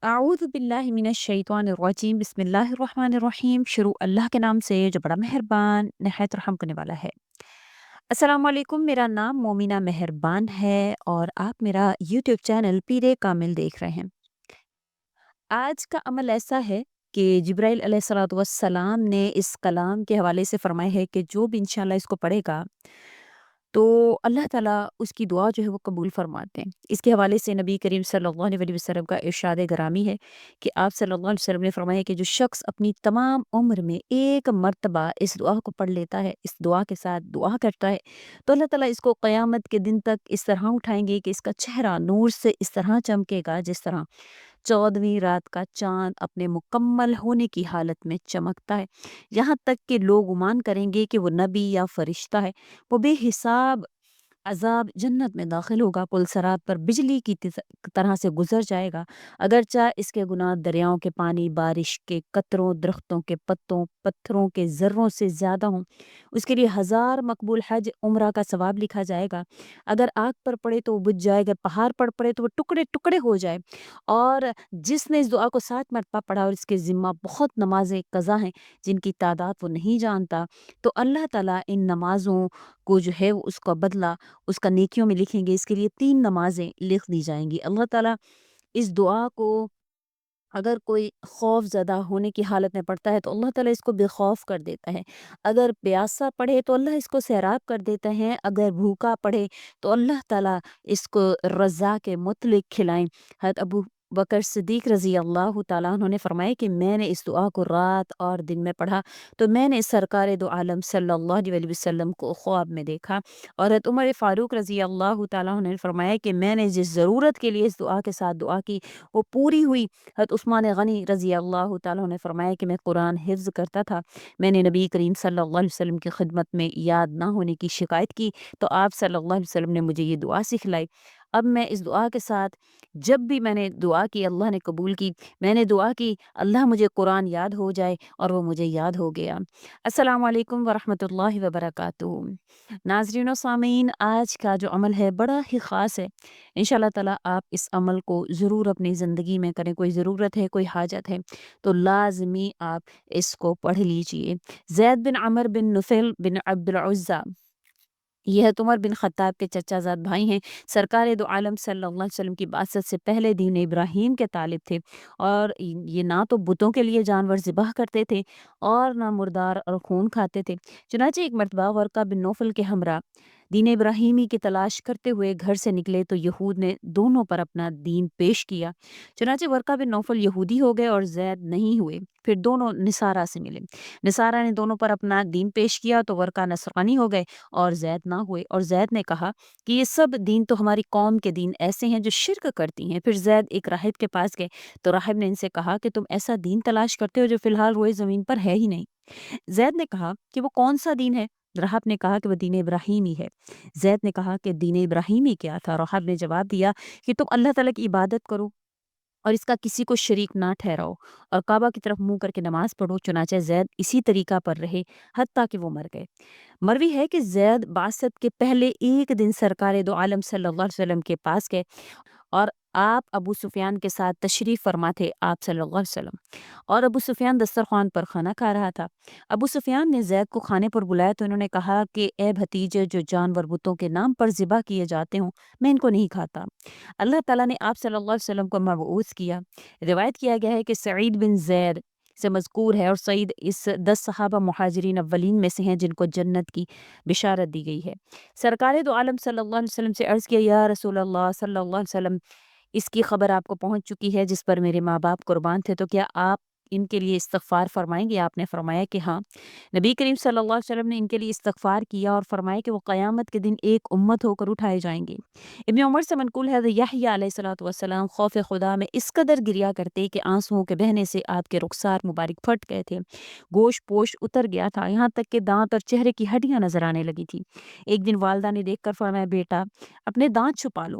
اعوذ باللہ من الشیطان الرجیم بسم اللہ الرحمن الرحیم شروع اللہ کے نام سے جو بڑا مہربان نہایت رحم کرنے والا ہے۔ السلام علیکم، میرا نام مومنہ مہربان ہے اور آپ میرا یوٹیوب چینل پیرے کامل دیکھ رہے ہیں۔ آج کا عمل ایسا ہے کہ جبرائیل علیہ الصلوۃ والسلام نے اس کلام کے حوالے سے فرمایا ہے کہ جو بھی انشاءاللہ اس کو پڑھے گا تو اللہ تعالیٰ اس کی دعا جو ہے وہ قبول فرماتے ہیں۔ اس کے حوالے سے نبی کریم صلی اللہ علیہ وسلم کا ارشاد گرامی ہے کہ آپ صلی اللہ علیہ وسلم نے فرمایا کہ جو شخص اپنی تمام عمر میں ایک مرتبہ اس دعا کو پڑھ لیتا ہے، اس دعا کے ساتھ دعا کرتا ہے، تو اللہ تعالیٰ اس کو قیامت کے دن تک اس طرح اٹھائیں گے کہ اس کا چہرہ نور سے اس طرح چمکے گا جس طرح 14ویں رات کا چاند اپنے مکمل ہونے کی حالت میں چمکتا ہے، یہاں تک کہ لوگ گمان کریں گے کہ وہ نبی یا فرشتہ ہے۔ وہ بے حساب عذاب جنت میں داخل ہوگا، پل صراط پر بجلی کی طرح سے گزر جائے گا، اگرچہ اس کے گناہ دریاؤں کے پانی، بارش کے قطروں، درختوں کے پتوں، پتھروں کے ذروں سے زیادہ ہوں۔ اس کے لیے 1000 مقبول حج عمرہ کا ثواب لکھا جائے گا۔ اگر آگ پر پڑے تو وہ بجھ جائے گا، پہاڑ پر پڑے تو وہ ٹکڑے ٹکڑے ہو جائے۔ اور جس نے اس دعا کو 7 مرتبہ پڑھا اور اس کے ذمہ بہت نمازیں قضا ہیں جن کی تعداد وہ نہیں جانتا، تو اللہ تعالیٰ ان نمازوں کو جو ہے وہ اس کا بدلہ اس کا نیکیوں میں لکھیں گے۔ اس کے لیے 3 نمازیں لکھ دی جائیں گی۔ اللہ تعالیٰ اس دعا کو اگر کوئی خوف زدہ ہونے کی حالت میں پڑھتا ہے تو اللہ تعالیٰ اس کو بے خوف کر دیتا ہے۔ اگر پیاسا پڑھے تو اللہ اس کو سیراب کر دیتا ہے۔ اگر بھوکا پڑھے تو اللہ تعالیٰ اس کو رضا کے مطلق کھلائیں۔ حضرت ابو بکر صدیق رضی اللہ تعالیٰ عنہ نے فرمایا کہ میں نے اس دعا کو رات اور دن میں پڑھا تو میں نے سرکار دو عالم صلی اللہ علیہ وسلم کو خواب میں دیکھا۔ اور حضرت عمر فاروق رضی اللہ تعالیٰ عنہ نے فرمایا کہ میں نے جس ضرورت کے لیے اس دعا کے ساتھ دعا کی وہ پوری ہوئی۔ حضرت عثمان غنی رضی اللہ تعالیٰ عنہ نے فرمایا کہ میں قرآن حفظ کرتا تھا، میں نے نبی کریم صلی اللہ علیہ وسلم کی خدمت میں یاد نہ ہونے کی شکایت کی تو آپ صلی اللہ علیہ وسلم نے مجھے یہ دعا سکھلائی۔ اب میں اس دعا کے ساتھ جب بھی میں نے دعا کی اللہ نے قبول کی، میں نے دعا کی اللہ مجھے قرآن یاد ہو جائے اور وہ مجھے یاد ہو گیا۔ السلام علیکم ورحمۃ اللہ وبرکاتہ۔ ناظرین و سامعین، آج کا جو عمل ہے بڑا ہی خاص ہے۔ انشاءاللہ تعالیٰ آپ اس عمل کو ضرور اپنی زندگی میں کریں۔ کوئی ضرورت ہے، کوئی حاجت ہے تو لازمی آپ اس کو پڑھ لیجئے۔ زید بن عمر بن نفیل بن عبد العزہ، یہ عمر بن خطاب کے چچا زاد بھائی ہیں۔ سرکار دو عالم صلی اللہ علیہ وسلم کی بعثت سے پہلے دین ابراہیم کے طالب تھے اور یہ نہ تو بتوں کے لیے جانور ذبح کرتے تھے اور نہ مردار اور خون کھاتے تھے۔ چنانچہ ایک مرتبہ ورقہ بن نوفل کے ہمراہ دین ابراہیمی کی تلاش کرتے ہوئے گھر سے نکلے تو یہود نے دونوں پر اپنا دین پیش کیا۔ چنانچہ ورقہ بن نوفل یہودی ہو گئے اور زید نہیں ہوئے، پھر دونوں نصارہ سے ملے۔ نصارہ نے دونوں پر اپنا دین پیش کیا تو ورقہ نصرانی ہو گئے اور زید نہ ہوئے، اور زید نے کہا کہ یہ سب دین تو ہماری قوم کے دین ایسے ہیں جو شرک کرتی ہیں۔ پھر زید ایک راہب کے پاس گئے تو راہب نے ان سے کہا کہ تم ایسا دین تلاش کرتے ہو جو فی الحال روئے زمین پر ہے ہی نہیں۔ زید نے کہا کہ وہ کون سا دین ہے؟ راہب نے کہا کہ وہ دین ابراہیمی ہے۔ زید نے کہا کہ دین ابراہیمی کیا تھا؟ راہب نے جواب دیا کہ تم اللہ تعالیٰ کی عبادت کرو اور اس کا کسی کو شریک نہ ٹھہراؤ اور کعبہ کی طرف منہ کر کے نماز پڑھو۔ چنانچہ زید اسی طریقہ پر رہے حتیٰ کہ وہ مر گئے۔ مروی ہے کہ زید بعثت کے پہلے ایک دن سرکار دو عالم صلی اللہ علیہ وسلم کے پاس گئے اور آپ ابو سفیان کے ساتھ تشریف فرما تھے آپ صلی اللہ علیہ وسلم، اور ابو سفیان دسترخوان پر کھانا کھا رہا تھا۔ ابو سفیان نے زید کو کھانے پر بلایا تو انہوں نے کہا کہ اے بھتیجے، جو جانور بتوں کے نام پر ذبح کیے جاتے ہوں میں ان کو نہیں کھاتا۔ اللہ تعالیٰ نے آپ صلی اللہ علیہ وسلم کو مبعوث کیا۔ روایت کیا گیا ہے کہ سعید بن زید سے مذکور ہے، اور سعید اس 10 صحابہ مہاجرین اولین میں سے ہیں جن کو جنت کی بشارت دی گئی ہے۔ سرکار دو عالم صلی اللہ علیہ وسلم سے عرض کیا، یا رسول اللہ صلی اللہ علیہ وسلم، اس کی خبر آپ کو پہنچ چکی ہے جس پر میرے ماں باپ قربان تھے، تو کیا آپ ان کے لیے استغفار فرمائیں گے؟ آپ نے فرمایا کہ ہاں۔ نبی کریم صلی اللہ علیہ وسلم نے ان کے لیے استغفار کیا اور فرمایا کہ وہ قیامت کے دن ایک امت ہو کر اٹھائے جائیں گے۔ ابن عمر سے منقول ہے یحییٰ علیہ الصلوۃ والسلام خوف خدا میں اس قدر گریا کرتے کہ آنسوؤں کے بہنے سے آپ کے رخسار مبارک پھٹ گئے تھے، گوشت پوش اتر گیا تھا، یہاں تک کہ دانت اور چہرے کی ہڈیاں نظر آنے لگی تھی۔ ایک دن والدہ نے دیکھ کر فرمایا، بیٹا اپنے دانت چھپا لو۔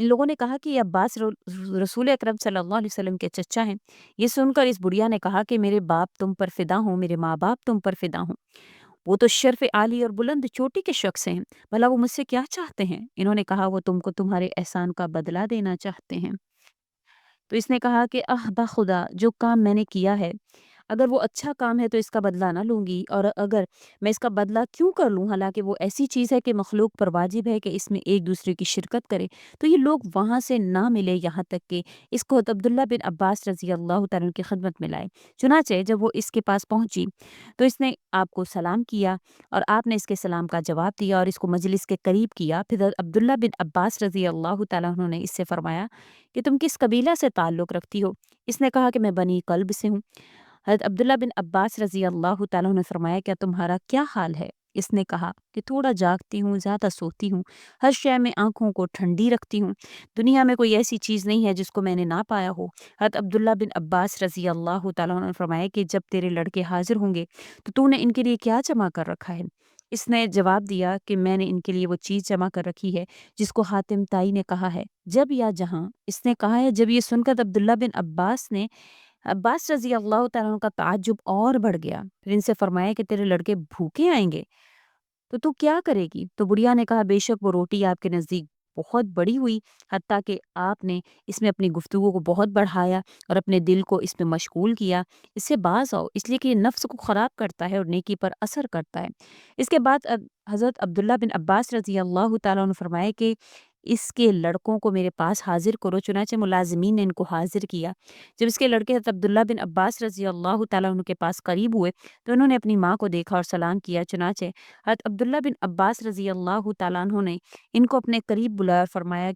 ان لوگوں نے کہا کہ یہ عباس رسول اکرم صلی اللہ علیہ وسلم کے چچا ہیں۔ یہ سن کر اس بڑھیا نے کہا کہ میرے باپ تم پر فدا ہوں، میرے ماں باپ تم پر فدا ہوں، وہ تو شرف عالی اور بلند چوٹی کے شخص ہیں، بھلا وہ مجھ سے کیا چاہتے ہیں؟ انہوں نے کہا وہ تم کو تمہارے احسان کا بدلہ دینا چاہتے ہیں۔ تو اس نے کہا کہ بخدا جو کام میں نے کیا ہے، اگر وہ اچھا کام ہے تو اس کا بدلہ نہ لوں گی، اور اگر میں اس کا بدلہ کیوں کر لوں، حالانکہ وہ ایسی چیز ہے کہ مخلوق پر واجب ہے کہ اس میں ایک دوسرے کی شرکت کرے۔ تو یہ لوگ وہاں سے نہ ملے یہاں تک کہ اس کو عبداللہ بن عباس رضی اللہ تعالیٰ عنہ کی خدمت میں لائے۔ چنانچہ جب وہ اس کے پاس پہنچی تو اس نے آپ کو سلام کیا اور آپ نے اس کے سلام کا جواب دیا اور اس کو مجلس کے قریب کیا۔ پھر عبداللہ بن عباس رضی اللہ تعالیٰ عنہ نے اس سے فرمایا کہ تم کس قبیلہ سے تعلق رکھتی ہو؟ اس نے کہا کہ میں بنی کلب سے ہوں۔ حضرت عبداللہ بن عباس رضی اللہ تعالیٰ عنہ نے فرمایا کیا تمہارا کیا حال ہے؟ اس نے کہا کہ تھوڑا جاگتی ہوں، زیادہ سوتی ہوں، ہر شے میں آنکھوں کو ٹھنڈی رکھتی ہوں، دنیا میں کوئی ایسی چیز نہیں ہے جس کو میں نے نہ پایا ہو۔ حضرت عبداللہ بن عباس رضی اللہ تعالیٰ عنہ نے فرمایا کہ جب تیرے لڑکے حاضر ہوں گے تو نے ان کے لیے کیا جمع کر رکھا ہے؟ اس نے جواب دیا کہ میں نے ان کے لیے وہ چیز جمع کر رکھی ہے جس کو حاتم تائی نے کہا ہے جب یا جہاں۔ اس نے کہا ہے جب یہ سن کر عبداللہ بن عباس رضی اللہ تعالیٰ عنہ کا تعجب اور بڑھ گیا۔ پھر ان سے فرمایا کہ تیرے لڑکے بھوکے آئیں گے تو کیا کرے گی؟ تو بڑھیا نے کہا بے شک وہ روٹی آپ کے نزدیک بہت بڑی ہوئی، حتیٰ کہ آپ نے اس میں اپنی گفتگو کو بہت بڑھایا اور اپنے دل کو اس میں مشغول کیا۔ اس سے باز آؤ، اس لیے کہ یہ نفس کو خراب کرتا ہے اور نیکی پر اثر کرتا ہے۔ اس کے بعد حضرت عبداللہ بن عباس رضی اللہ تعالیٰ عنہ فرمائے کہ اس کے لڑکوں کو میرے پاس حاضر کرو۔ چنانچہ ملازمین نے ان کو حاضر کیا۔ جب اس کے لڑکے حضرت عبداللہ بن عباس رضی اللہ تعالیٰ عنہ کے پاس قریب ہوئے تو انہوں نے اپنی ماں کو دیکھا اور سلام کیا۔ چنانچہ حضرت عبداللہ بن عباس رضی اللہ تعالیٰ عنہ نے ان کو اپنے قریب بلایا اور فرمایا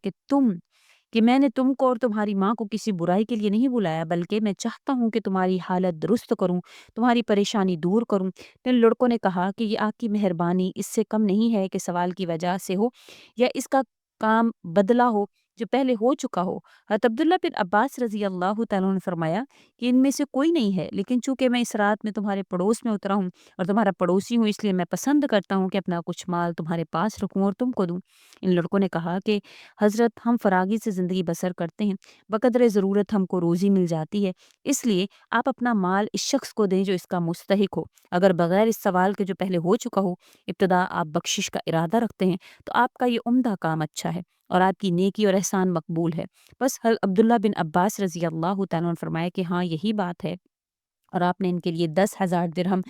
کہ میں نے تم کو اور تمہاری ماں کو کسی برائی کے لیے نہیں بلایا، بلکہ میں چاہتا ہوں کہ تمہاری حالت درست کروں، تمہاری پریشانی دور کروں۔ ان لڑکوں نے کہا کہ یہ آپ کی مہربانی اس سے کم نہیں ہے کہ سوال کی وجہ سے ہو یا اس کا کام بدلا ہو جو پہلے ہو چکا ہو۔ حضرت عبداللہ بن عباس رضی اللہ تعالیٰ نے فرمایا کہ ان میں سے کوئی نہیں ہے، لیکن چونکہ میں اس رات میں تمہارے پڑوس میں اترا ہوں اور تمہارا پڑوسی ہوں، اس لیے میں پسند کرتا ہوں کہ اپنا کچھ مال تمہارے پاس رکھوں اور تم کو دوں۔ ان لڑکوں نے کہا کہ حضرت ہم فراغی سے زندگی بسر کرتے ہیں، بقدر ضرورت ہم کو روزی مل جاتی ہے، اس لیے آپ اپنا مال اس شخص کو دیں جو اس کا مستحق ہو۔ اگر بغیر اس سوال کے جو پہلے ہو چکا ہو ابتدا آپ بخشش کا ارادہ رکھتے ہیں تو آپ کا یہ عمدہ کام اچھا ہے اور آپ کی نیکی اور احسان مقبول ہے۔ بس عبداللہ بن عباس رضی اللہ تعالیٰ عنہ فرمایا کہ ہاں یہی بات ہے، اور آپ نے ان کے لیے 10,000 درہم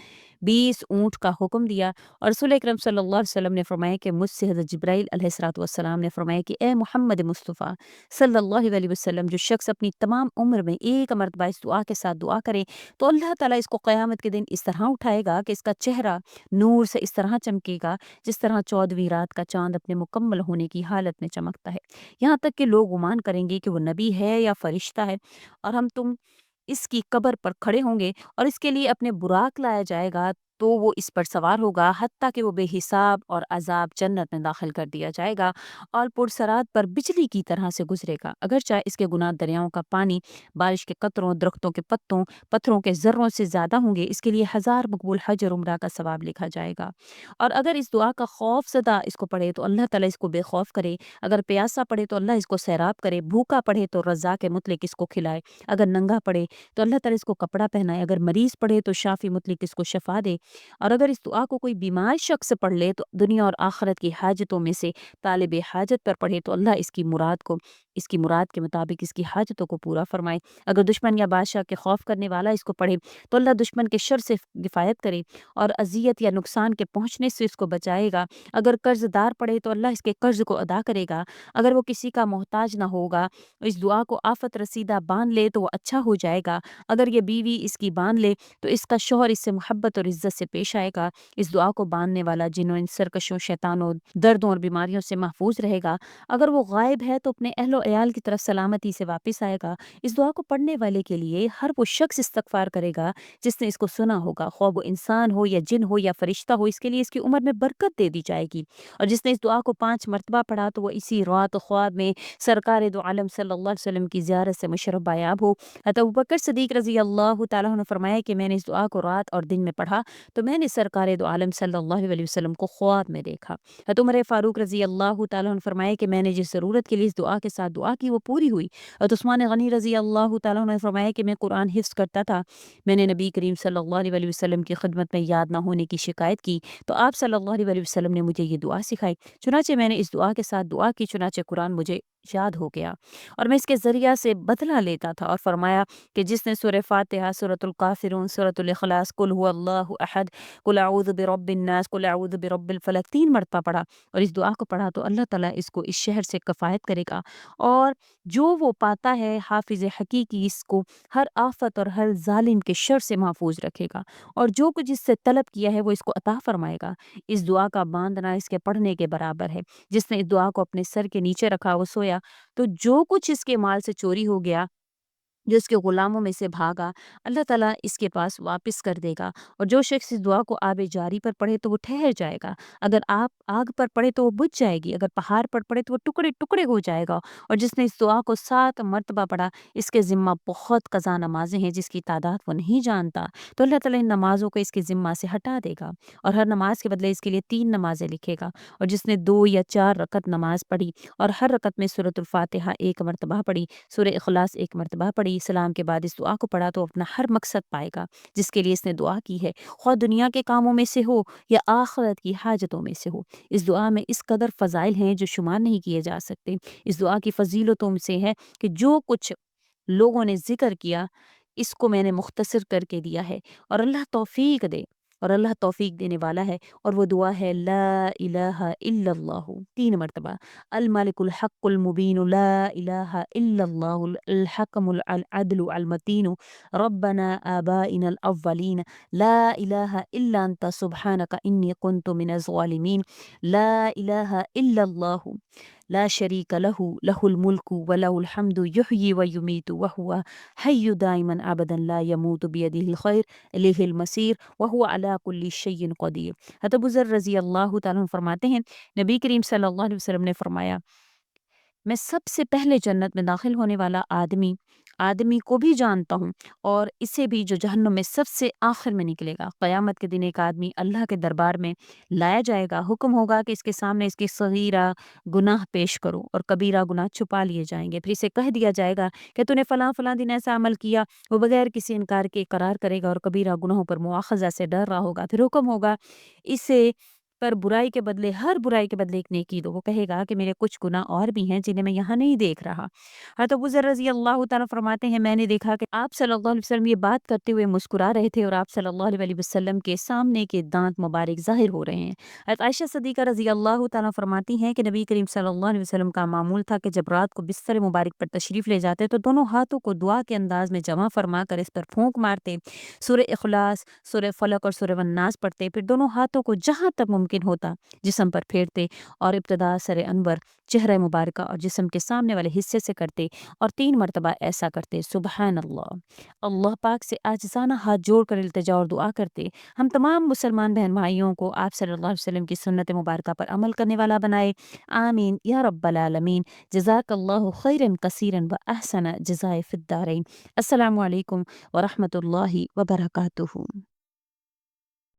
20 اونٹ کا حکم دیا۔ اور رسول اکرم صلی اللہ علیہ وسلم نے فرمایا کہ مجھ سے حضرت جبرائیل علیہ الصلوۃ والسلام نے فرمایا کہ اے محمد مصطفیٰ صلی اللہ علیہ وسلم، جو شخص اپنی تمام عمر میں ایک مرتبہ اس دعا کے ساتھ دعا کرے تو اللہ تعالیٰ اس کو قیامت کے دن اس طرح اٹھائے گا کہ اس کا چہرہ نور سے اس طرح چمکے گا جس طرح 14ویں رات کا چاند اپنے مکمل ہونے کی حالت میں چمکتا ہے، یہاں تک کہ لوگ گمان کریں گے کہ وہ نبی ہے یا فرشتہ ہے، اور تم اس کی قبر پر کھڑے ہوں گے اور اس کے لیے اپنے براق لایا جائے گا تو وہ اس پر سوار ہوگا حتیٰ کہ وہ بے حساب اور عذاب جنت میں داخل کر دیا جائے گا اور پرسرات پر بجلی کی طرح سے گزرے گا، اگرچہ اس کے گناہ دریاؤں کا پانی، بارش کے قطروں، درختوں کے پتوں، پتھروں کے ذروں سے زیادہ ہوں گے، اس کے لیے 1000 مقبول حج اور عمرہ کا ثواب لکھا جائے گا۔ اور اگر اس دعا کا خوف زدہ اس کو پڑھے تو اللہ تعالیٰ اس کو بے خوف کرے، اگر پیاسا پڑھے تو اللہ اس کو سیراب کرے، بھوکا پڑھے تو رزاق مطلق اس کو کھلائے، اگر ننگا پڑھے تو اللہ تعالیٰ اس کو کپڑا پہنائے، اگر مریض پڑھے تو شافی مطلق اس کو شفا دے، اور اگر اس دعا کو کوئی بیمار شخص پڑھ لے تو دنیا اور آخرت کی حاجتوں میں سے طالب حاجت پر پڑھے تو اللہ اس کی مراد کے مطابق اس کی حاجتوں کو پورا فرمائے، اگر دشمن یا بادشاہ کے خوف کرنے والا اس کو پڑھے تو اللہ دشمن کے شر سے کفایت کرے اور اذیت یا نقصان کے پہنچنے سے اس کو بچائے گا، اگر قرض دار پڑھے تو اللہ اس کے قرض کو ادا کرے گا، اگر وہ کسی کا محتاج نہ ہوگا، اس دعا کو آفت رسیدہ باندھ لے تو وہ اچھا ہو جائے گا، اگر یہ بیوی اس کی باندھ لے تو اس کا شوہر اس سے محبت اور عزت سے پیش آئے گا، اس دعا کو باندھنے والا جنوں، ان سرکشوں، شیطانوں، دردوں اور بیماریوں سے محفوظ رہے گا، اگر وہ غائب ہے تو اپنے اہل و عیال کی طرف سلامتی سے واپس آئے گا۔ اس دعا کو پڑھنے والے کے لیے ہر وہ شخص استغفار کرے گا جس نے اس کو سنا ہوگا، خواہ وہ انسان ہو یا جن ہو یا فرشتہ ہو، اس کے لیے اس کی عمر میں برکت دے دی جائے گی، اور جس نے اس دعا کو 5 مرتبہ پڑھا تو وہ اسی رات خواب میں سرکار دو عالم صلی اللہ علیہ وسلم کی زیارت سے مشرف بایاب ہو۔ حضرت ابوبکر صدیق رضی اللہ تعالیٰ عنہ نے فرمایا کہ میں نے اس دعا کو رات اور دن میں پڑھا تو میں نے سرکار دو عالم صلی اللہ علیہ وسلم کو خواب میں دیکھا۔ حضرت عمر فاروق رضی اللہ تعالیٰ عنہ فرمائے کہ میں نے جس ضرورت کے لیے اس دعا کے ساتھ دعا کی وہ پوری ہوئی۔ حضرت عثمان غنی رضی اللہ تعالیٰ عنہ نے فرمایا کہ میں قرآن حفظ کرتا تھا، میں نے نبی کریم صلی اللہ علیہ وسلم کی خدمت میں یاد نہ ہونے کی شکایت کی تو آپ صلی اللہ علیہ وسلم نے مجھے یہ دعا سکھائی، چنانچہ میں نے اس دعا کے ساتھ دعا کی، چنانچہ قرآن مجھے یاد ہو گیا اور میں اس کے ذریعہ سے بدلہ لیتا تھا۔ اور فرمایا کہ جس نے سورہ فاتحہ، سورۃ الکافرون، سورۃ الاخلاص، قل هو اللہ احد، قل اعوذ برب الناس، قل اعوذ برب الفلق 3 مرتبہ پڑھا اور اس دعا کو پڑھا تو اللہ تعالیٰ اس کو اس شہر سے کفایت کرے گا، اور جو وہ پاتا ہے حافظ حقیقی اس کو ہر آفت اور ہر ظالم کے شر سے محفوظ رکھے گا، اور جو کچھ اس سے طلب کیا ہے وہ اس کو عطا فرمائے گا۔ اس دعا کا باندھنا اس کے پڑھنے کے برابر ہے۔ جس نے اس دعا کو اپنے سر کے نیچے رکھا وہ سویا تو جو کچھ اس کے مال سے چوری ہو گیا، جو اس کے غلاموں میں سے بھاگا، اللہ تعالیٰ اس کے پاس واپس کر دے گا، اور جو شخص اس دعا کو آب جاری پر پڑھے تو وہ ٹھہر جائے گا، اگر آپ آگ پر پڑھے تو وہ بجھ جائے گی، اگر پہاڑ پر پڑھے تو وہ ٹکڑے ٹکڑے ہو جائے گا، اور جس نے اس دعا کو 7 مرتبہ پڑھا اس کے ذمہ بہت قضا نمازیں ہیں جس کی تعداد وہ نہیں جانتا، تو اللہ تعالیٰ ان نمازوں کو اس کے ذمہ سے ہٹا دے گا، اور ہر نماز کے بدلے اس کے لیے 3 نمازیں لکھے گا، اور جس نے 2 یا 4 رکعت نماز پڑھی اور ہر رکعت میں سورۃ الفاتحہ 1 مرتبہ پڑھی، سورہ اخلاص 1 مرتبہ پڑھی، سلام کے بعد اس دعا کو پڑھا تو اپنا ہر مقصد پائے گا جس کے لیے اس نے دعا کی ہے، خواہ دنیا کے کاموں میں سے ہو یا آخرت کی حاجتوں میں سے ہو۔ اس دعا میں اس قدر فضائل ہیں جو شمار نہیں کیے جا سکتے۔ اس دعا کی فضیلتوں میں سے ہے کہ جو کچھ لوگوں نے ذکر کیا اس کو میں نے مختصر کر کے دیا ہے، اور اللہ توفیق دے، اور اللہ توفیق دینے والا ہے، اور وہ دعا ہے لا الہ الا اللہ 3 مرتبہ، الملک الحق المبین لا الہ الا اللہ الحکم العدل المتین ربنا آبائنا الاولین لا الہ الا انت سبحانک انی کنت من الظالمین لا الہ الا اللہ لا شریک لہ لہ الملک ولہ الحمد یحیی ویمیت وہو حی دائما ابدا لا یموت بیدہ الخیر الیہ المصیر وہو علی کل شیء قدیر۔ حضرت ابو ذر رضی اللہ تعالیٰ عنہ فرماتے ہیں نبی کریم صلی اللہ علیہ وسلم نے فرمایا میں سب سے پہلے جنت میں داخل ہونے والا آدمی کو بھی جانتا ہوں، اور اسے بھی جو جہنم میں سب سے آخر میں نکلے گا۔ قیامت کے دن ایک آدمی اللہ کے دربار میں لایا جائے گا، حکم ہوگا کہ اس کے سامنے اس کی صغیرہ گناہ پیش کرو اور کبیرہ گناہ چھپا لیے جائیں گے، پھر اسے کہہ دیا جائے گا کہ تو نے فلاں فلاں دن ایسا عمل کیا، وہ بغیر کسی انکار کے اقرار کرے گا اور کبیرہ گناہوں پر مواخذہ سے ڈر رہا ہوگا، پھر حکم ہوگا اسے پر برائی کے بدلے ہر برائی کے بدلے ایک نیکی دو، وہ کہے گا کہ میرے کچھ گناہ اور بھی ہیں جنہیں میں یہاں نہیں دیکھ رہا۔ حضرت ابو ذر رضی اللہ تعالیٰ فرماتے ہیں میں نے دیکھا کہ آپ صلی اللہ علیہ وسلم یہ بات کرتے ہوئے مسکرا رہے تھے اور آپ صلی اللہ علیہ وسلم کے سامنے کے دانت مبارک ظاہر ہو رہے ہیں۔ حضرت عائشہ صدیقہ رضی اللہ تعالیٰ فرماتی ہیں کہ نبی کریم صلی اللہ علیہ وسلم کا معمول تھا کہ جب رات کو بستر مبارک پر تشریف لے جاتے تو دونوں ہاتھوں کو دعا کے انداز میں جمع فرما کر اس پر پھونک مارتے، سورہ اخلاص، سورہ فلق اور سورہ الناس پڑھتے، پھر دونوں ہاتھوں کو جہاں تک ممکن ہوتا جسم پر پھیرتے، اور ابتدا سر انور، چہرہ مبارکہ اور جسم کے سامنے والے حصے سے کرتے، اور 3 مرتبہ ایسا کرتے سبحان اللہ۔ اللہ پاک سے عاجزانہ ہاتھ جوڑ کر التجا اور دعا کرتے ہم تمام مسلمان بہن بھائیوں کو آپ صلی اللہ علیہ وسلم کی سنت مبارکہ پر عمل کرنے والا بنائے، آمین یا رب العالمین۔ جزاک اللہ خیرا کثیرا و احسن جزائے فی الدارین۔ السلام علیکم ورحمۃ اللہ وبرکاتہ۔